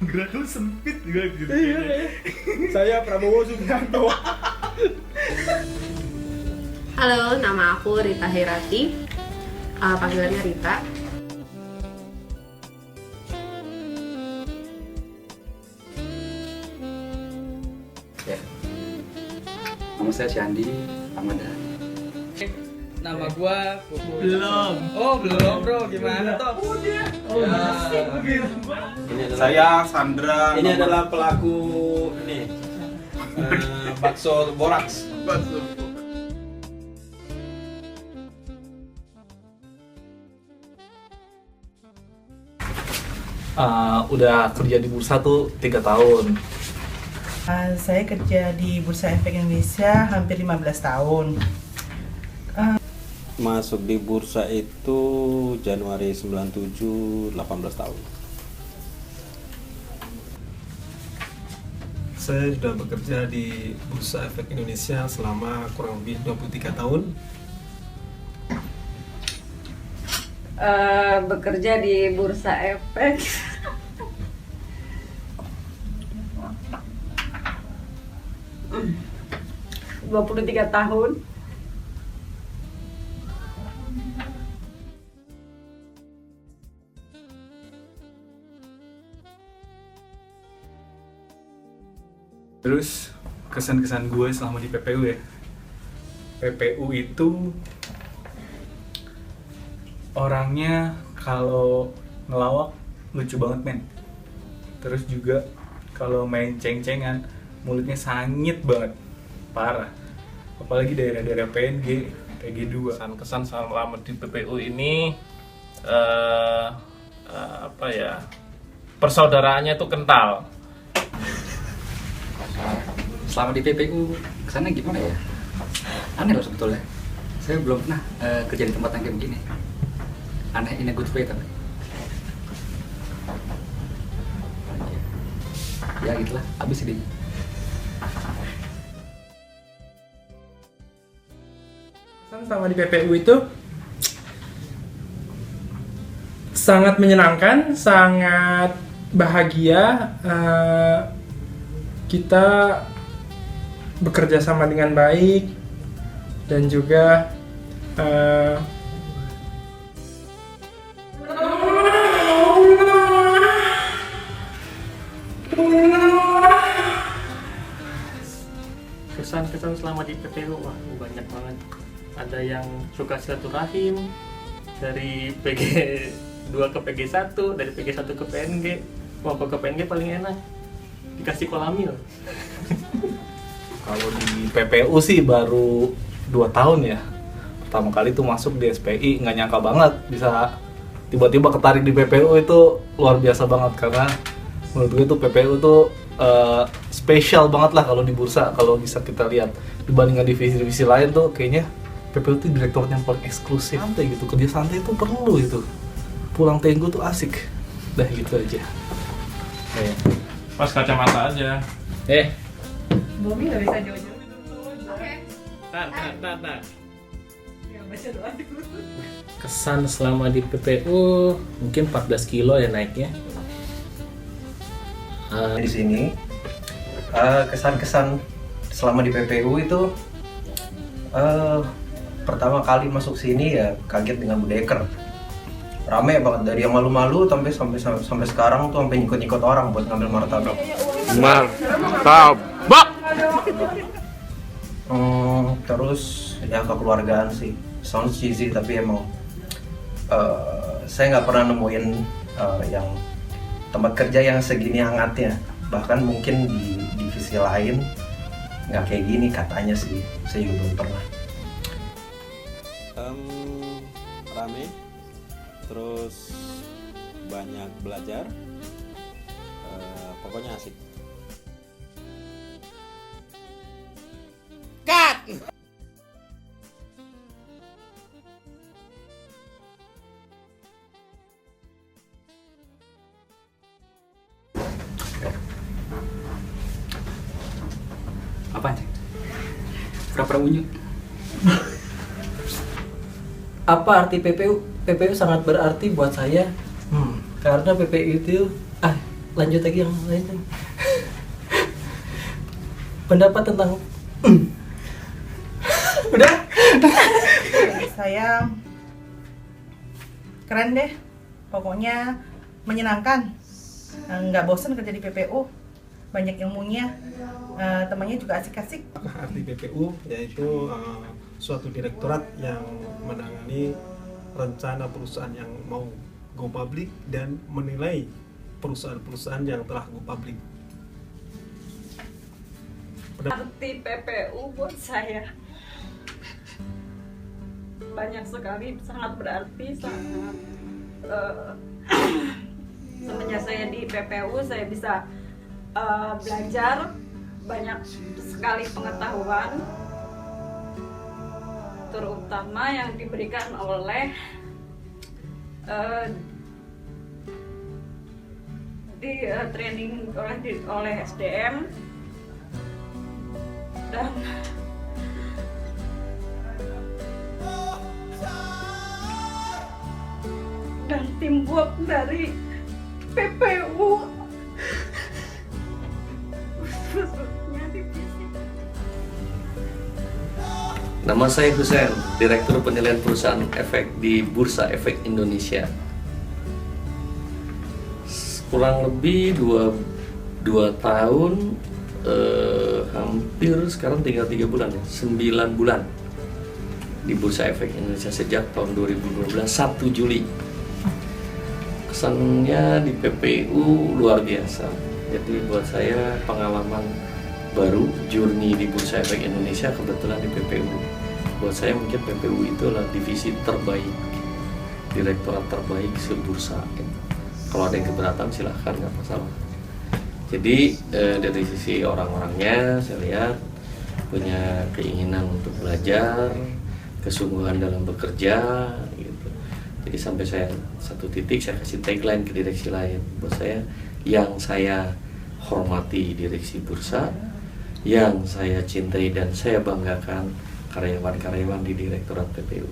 Gerak lu sempit juga gitu. Saya Prabowo Subianto. Halo, nama aku Rita Herati. Panggilannya Rita. Ya. Nama saya Syandi Ramadan. Nama gua Belum. Oh, belum, Bro. Gimana toh? Udah. Oh, Ya. Ini adalah, Saya Sandra. ini adalah pelaku ini bakso boraks. Udah kerja di bursa tuh 3 tahun. Saya kerja di Bursa Efek Indonesia hampir 15 tahun. Masuk di bursa itu Januari 97, 18 tahun. Saya sudah bekerja di Bursa Efek Indonesia selama kurang lebih 23 tahun. Bekerja di Bursa Efek 23 tahun. Terus kesan-kesan gue selama di PPU ya. PPU itu orangnya kalau ngelawak lucu banget men. Terus juga kalau main ceng-cengan mulutnya sangit banget, parah. Apalagi daerah-daerah PNG, PG2. Kesan-kesan selama di PPU ini apa ya, persaudaraannya tuh kental. Selama di PPU kesannya gimana ya? Aneh loh sebetulnya. Saya belum pernah kerja di tempat yang kayak begini. Aneh in a good way tapi. Ya gitulah, habis idenya. Selama di PPU itu sangat menyenangkan, sangat bahagia. Kita bekerja sama dengan baik dan juga Kesan-kesan selama di PPU wah banyak banget. Ada yang suka silaturahim dari PG 2 ke PG 1, dari PG 1 ke PNG. Wah, ke PNG paling enak. Dikasih kolamil. Kalau di PPU sih baru 2 tahun ya. Pertama kali tuh masuk di SPI, nggak nyangka banget bisa tiba-tiba ketarik di PPU. Itu luar biasa banget karena menurut gue tuh PPU tuh spesial banget lah kalau di bursa. Kalau bisa kita lihat dibandingkan divisi-divisi lain tuh kayaknya PPU tuh direkturnya yang paling eksklusif. Santai gitu, kerja santai itu perlu itu. Pulang tenggo tuh asik. Dah gitu aja. Pas kacamata aja. Bomi nggak bisa jauh-jauh. Oke. Tar. Ya, baca doa dulu. Kesan selama di PPU mungkin 14 kilo ya naiknya. Di sini kesan-kesan selama di PPU itu pertama kali masuk sini ya kaget dengan budeker. Rame banget dari yang malu-malu sampai sekarang tuh sampai nyikut-nyikut orang buat ngambil martabak. Martabak. Terus ya kekeluargaan sih. Sounds cheesy tapi emang saya nggak pernah nemuin yang tempat kerja yang segini hangatnya. Bahkan mungkin di divisi lain nggak kayak gini katanya sih. Saya juga belum pernah. Rame, terus banyak belajar, pokoknya asik. Apaan sih? Pura-pura unyu. Apa arti PPU? PPU sangat berarti buat saya karena PPU itu lanjut lagi yang lain. Pendapat tentang udah. Saya keren deh, pokoknya menyenangkan, nggak bosan kerja di PPU, banyak ilmunya, temannya juga asik-asik. Arti PPU yaitu suatu direktorat yang menangani rencana perusahaan yang mau go public dan menilai perusahaan-perusahaan yang telah go public. Arti PPU buat saya banyak sekali, sangat berarti, sangat semenjak saya di PPU saya bisa belajar banyak sekali pengetahuan, terutama yang diberikan oleh di training oleh SDM dan teamwork dari PPU, khususnya divisi. Nama saya Husein, Direktur Penilaian Perusahaan Efek di Bursa Efek Indonesia. Kurang lebih 2 tahun, hampir sekarang tinggal 3 bulan ya, 9 bulan di Bursa Efek Indonesia sejak tahun 2012, 1 Juli. Kesannya di PPU luar biasa. Jadi buat saya pengalaman baru, journey di Bursa Efek Indonesia kebetulan di PPU. Buat saya mungkin PPU itu adalah divisi terbaik, direktorat terbaik se-bursa. Kalau ada yang keberatan silahkan, nggak masalah. Jadi dari sisi orang-orangnya saya lihat punya keinginan untuk belajar, kesungguhan dalam bekerja gitu. Jadi sampai saya satu titik saya kasih tagline ke direksi lain. Buat saya, yang saya hormati direksi bursa, yang saya cintai dan saya banggakan karyawan-karyawan di Direktorat PPU.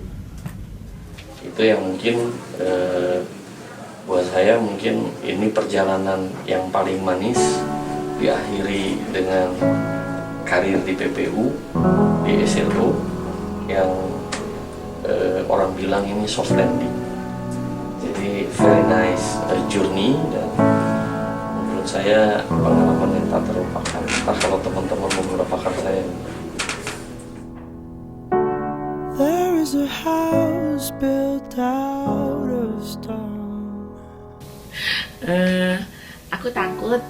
Itu yang mungkin buat saya mungkin ini perjalanan yang paling manis, diakhiri dengan karir di PPU, di SLO yang orang bilang ini soft landing. Jadi very nice journey, dan menurut saya pengalaman yang tak terlupakan. Entah kalau teman-teman mau melupakan saya. There is a house built out of stone. Aku takut,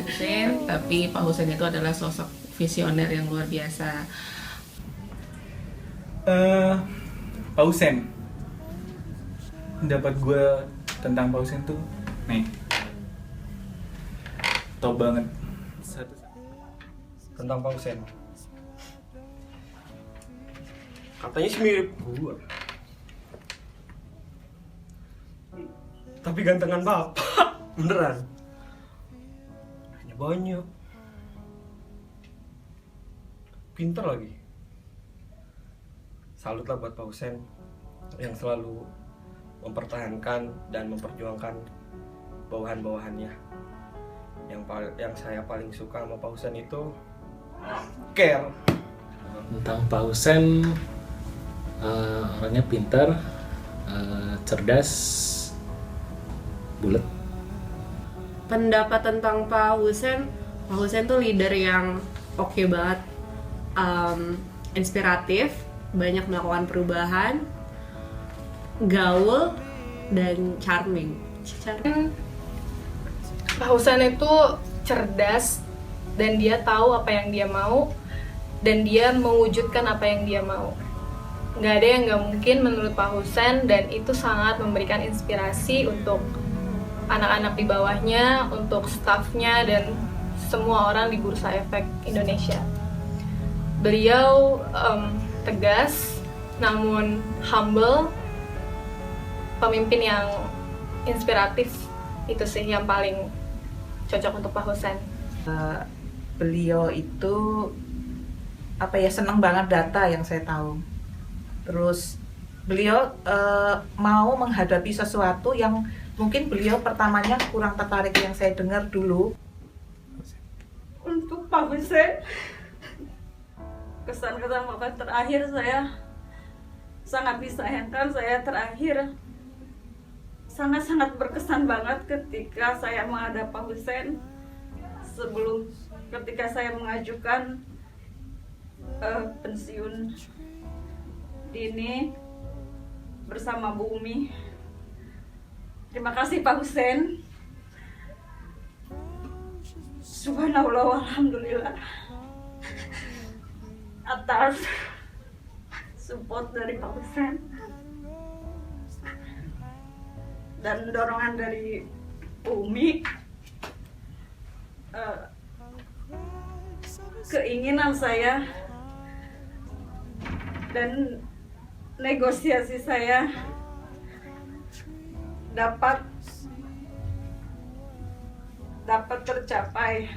Husein, tapi Pak Husein itu adalah sosok visioner yang luar biasa. Pak Husein, pendapat gue tentang Pak Husein tuh nih, top banget. Tentang Pak Husein, katanya sih mirip gue, tapi gantengan bapak. Beneran hanya banyak, pinter lagi. Salut lah buat Pak Husein yang selalu mempertahankan dan memperjuangkan bawahan-bawahannya. Yang saya paling suka sama Pak Husein itu care. Tentang Pak Husein, orangnya pintar, cerdas, bulat. Pendapat tentang Pak Husein tuh leader yang oke banget, inspiratif, banyak melakukan perubahan, gaul, dan charming. Pak Husein itu cerdas dan dia tahu apa yang dia mau dan dia mewujudkan apa yang dia mau. Nggak ada yang nggak mungkin menurut Pak Husein, dan itu sangat memberikan inspirasi untuk anak-anak di bawahnya, untuk stafnya, dan semua orang di Bursa Efek Indonesia. Beliau tegas, namun humble, pemimpin yang inspiratif. Itu sih yang paling cocok untuk Pak Husein. Beliau itu senang banget data yang saya tahu. Terus beliau mau menghadapi sesuatu yang Mungkin beliau pertamanya kurang tertarik yang saya dengar dulu. Untuk Pak Hussein, kesan-kesan Bapak terakhir saya sangat disayangkan. Saya terakhir sangat-sangat berkesan banget ketika saya menghadap Pak Hussein ketika saya mengajukan pensiun dini bersama Bu Umi. Terima kasih Pak Hussein. Subhanallah walhamdulillah atas support dari Pak Hussein dan dorongan dari Umi. Keinginan saya dan negosiasi saya dapat tercapai.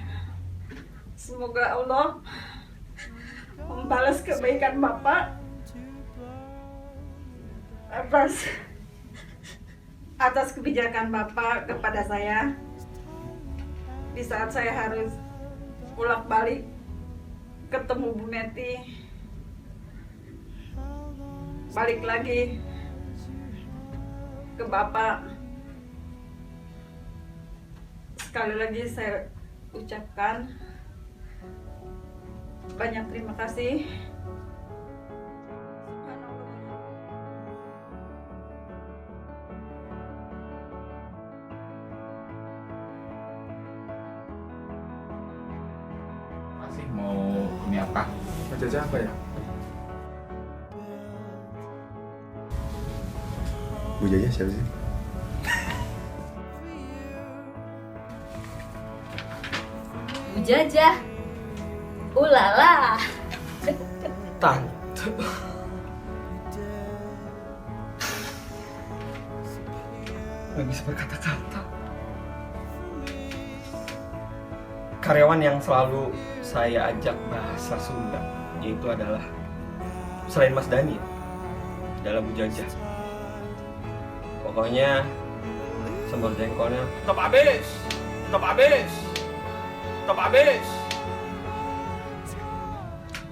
Semoga Allah membalas kebaikan Bapak atas kebijakan Bapak kepada saya di saat saya harus bolak-balik ketemu Bu Meti, balik lagi ke Bapak. Sekali lagi saya ucapkan banyak terima kasih. Masih mau ini apa? Mau jajan apa ya? Bu Jaya siapa sih? Bu Jajah. Ulala. Tante. Gak bisa berkata-kata. Karyawan yang selalu saya ajak bahasa Sunda yaitu adalah selain Mas Dani adalah Bu Jajah. Pokoknya sambal jengkolnya top abis, top abis, top abis.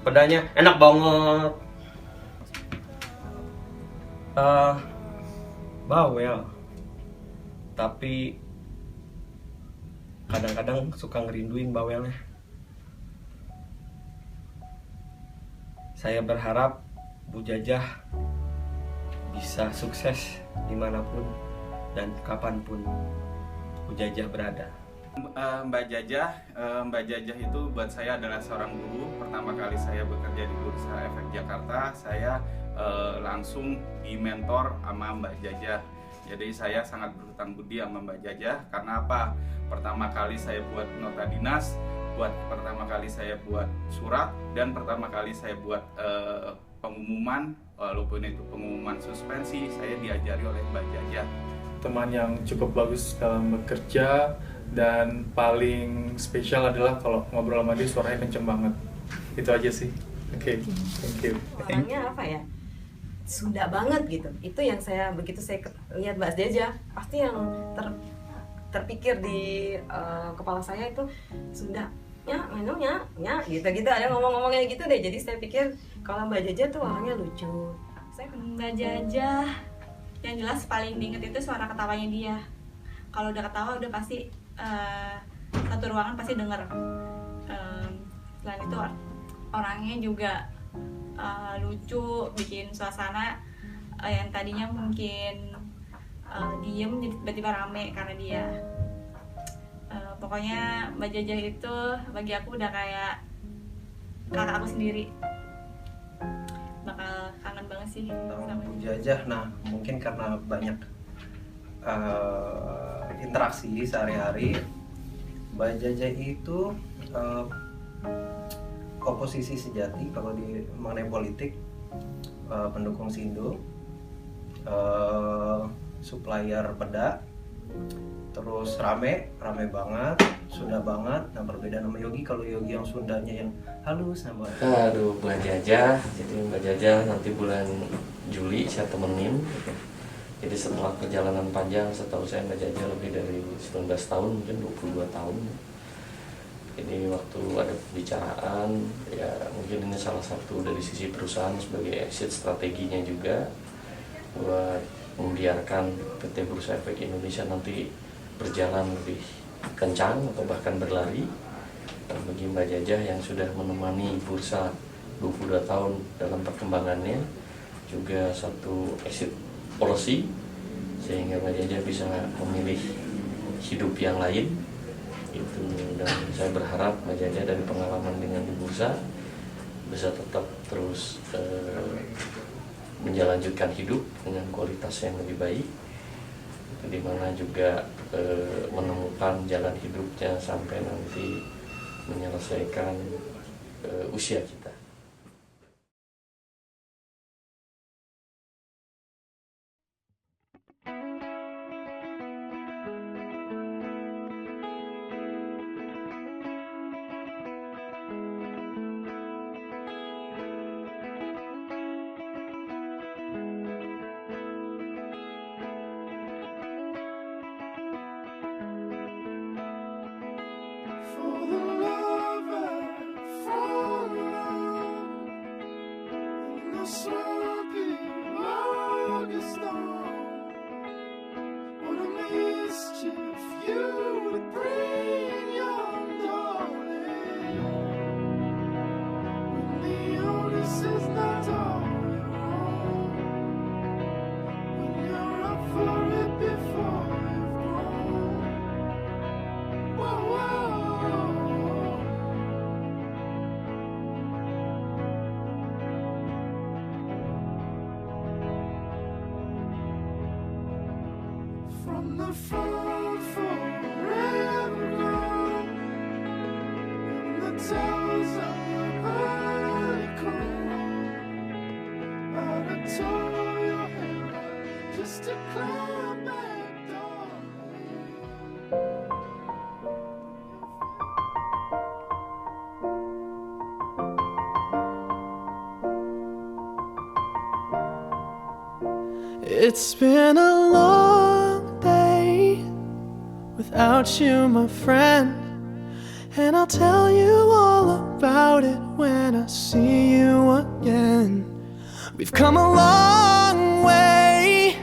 Pedanya enak banget. Bawel. Tapi kadang-kadang suka ngerinduin bawelnya. Saya berharap Bu Jajah bisa sukses dimanapun dan kapanpun Bu Jajah berada. Mbak Jajah itu buat saya adalah seorang guru. Pertama kali saya bekerja di Bursa Efek Jakarta, saya langsung dimentor sama Mbak Jajah. Jadi saya sangat berhutang budi sama Mbak Jajah. Karena apa? Pertama kali saya buat nota dinas, pertama kali saya buat surat, dan pertama kali saya buat pengumuman, walaupun itu pengumuman suspensi, saya diajari oleh Mbak Jajah. Teman yang cukup bagus dalam bekerja, dan paling spesial adalah kalau ngobrol sama dia suaranya kenceng banget. Itu aja sih. Oke, thank you. Orangnya apa ya? Sunda banget gitu. Itu yang saya begitu saya lihat Mbak Jajah, pasti yang terpikir di kepala saya itu Sunda. Ya, minumnya, ya, gitu-gitu ada ngomong-ngomongnya gitu deh. Jadi saya pikir kalau Mbak Jajah tuh orangnya lucu. Mbak Jajah yang jelas paling diinget itu suara ketawanya dia. Kalau udah ketawa udah pasti satu ruangan pasti denger. Selain itu orangnya juga lucu, bikin suasana yang tadinya mungkin diem jadi tiba-tiba rame karena dia. Pokoknya Mbak Jajah itu bagi aku udah kayak kakak aku sendiri. Bakal kangen banget sih sama Bu Jajah. Nah, mungkin karena banyak interaksi sehari-hari, Mbak Jajah itu oposisi sejati kalau di mengenai politik, pendukung Sindo, supplier peda, terus rame banget, Sunda banget. Nah, berbeda sama Yogi, kalau Yogi yang Sundanya yang halus sama. Aduh, Mbak Jajah. Jadi Mbak Jajah nanti bulan Juli saya temenin Jadi setelah perjalanan panjang, setahu saya Mbak Jaja lebih dari 19 tahun, mungkin 22 tahun. Jadi waktu ada pembicaraan, ya mungkin ini salah satu dari sisi perusahaan sebagai exit strateginya juga buat membiarkan PT Bursa Efek Indonesia nanti berjalan lebih kencang atau bahkan berlari. Dan bagi Mbak Jaja yang sudah menemani bursa 22 tahun dalam perkembangannya, juga satu exit policy sehingga Mbak Jaja bisa memilih hidup yang lain itu. Dan saya berharap Mbak Jaja dari pengalaman dengan di bursa bisa tetap terus menjalankan hidup dengan kualitas yang lebih baik, di mana juga menemukan jalan hidupnya sampai nanti menyelesaikan usia kita. From the phone forever gone, and the towers of honeycomb, I'd have tore your hair just to climb back down. It's been a long day without you, my friend, and I'll tell you all about it when I see you again. We've come a long way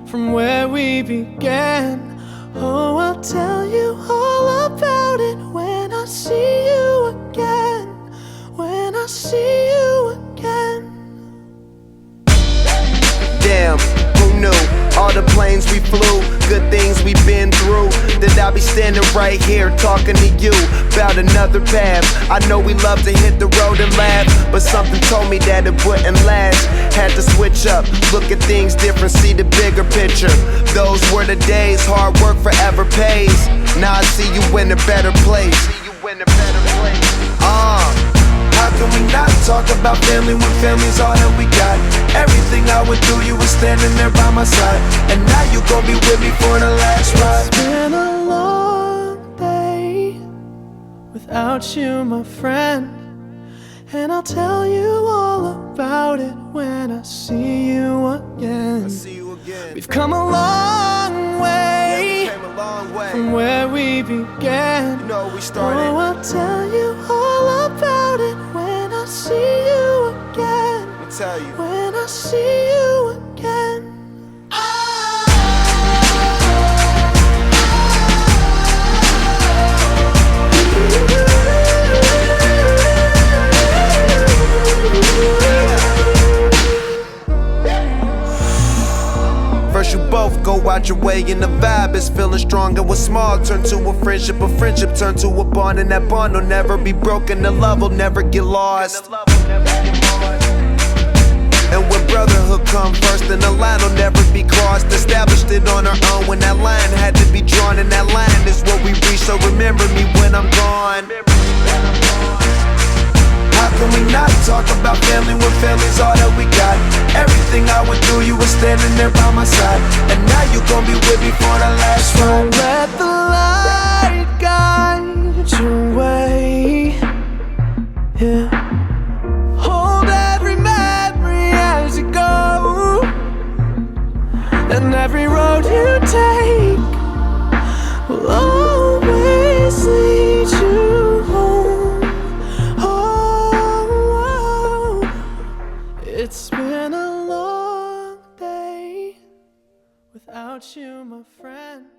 from where we began. Oh, I'll tell you all about it when I see you again. When I see you again. Damn, who knew? All the planes we flew, good things we've been through. That I'll be standing right here talking to you about another path. I know we love to hit the road and laugh, but something told me that it wouldn't last. Had to switch up, look at things different, see the bigger picture. Those were the days, hard work forever pays. Now I see you in a better place. How can we not talk about family when family's all that we got? Everything I went through, you were standing there by my side, and now you gon' be with me for the last ride. It's been a long day without you, my friend, and I'll tell you all about it when I see you again. We've come a long way from where we began. Oh, I'll tell you all about it when I see you again. When I see you again. First you both go out your way and the vibe is feeling strong. And what's small turn to a friendship turn to a bond, and that bond will never be broken, the love will never get lost. And when brotherhood come first, then the line will never be crossed. Established it on our own when that line had to be drawn, and that line is what we reach, so remember me when I'm gone. How can we not talk about family when family's all that we got? Everything I went through, you were standing there by my side, and now you gon' be with me for the last ride. Let the light guide your way. Yeah. Hold every memory as you go, and road you take will always lead you home. Oh, it's been a long day without you, my friend.